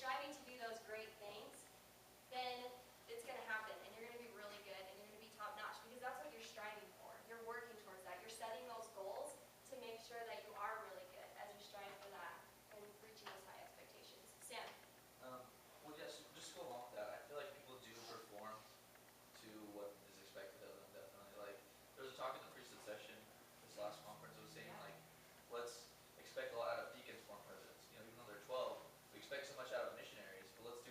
striving to do those great things, then it's going to happen, and you're going to be really good, and you're going to be top-notch, because that's what you're striving for. You're working towards that. You're setting those goals to make sure that you are really good as you strive for that and reaching those high expectations. Sam? Well, yes, just to go along with that, I feel like people do perform to what is expected of them, definitely. Like, there was a talk in the priesthood session, this last conference, it was saying, like, let's expect a lot out of deacons, former presidents. You know, even though they're 12, we expect so much out of missionaries, but let's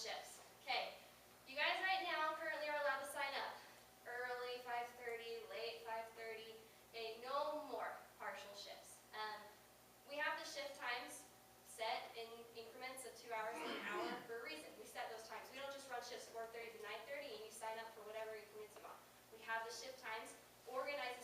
shifts. Okay, you guys right now currently are allowed to sign up early 5:30, late 5:30. Okay, no more partial shifts. We have the shift times set in increments of 2 hours an hour for a reason. We set those times. We don't just run shifts 4:30 to 9:30 and you sign up for whatever increments you want. We have the shift times organized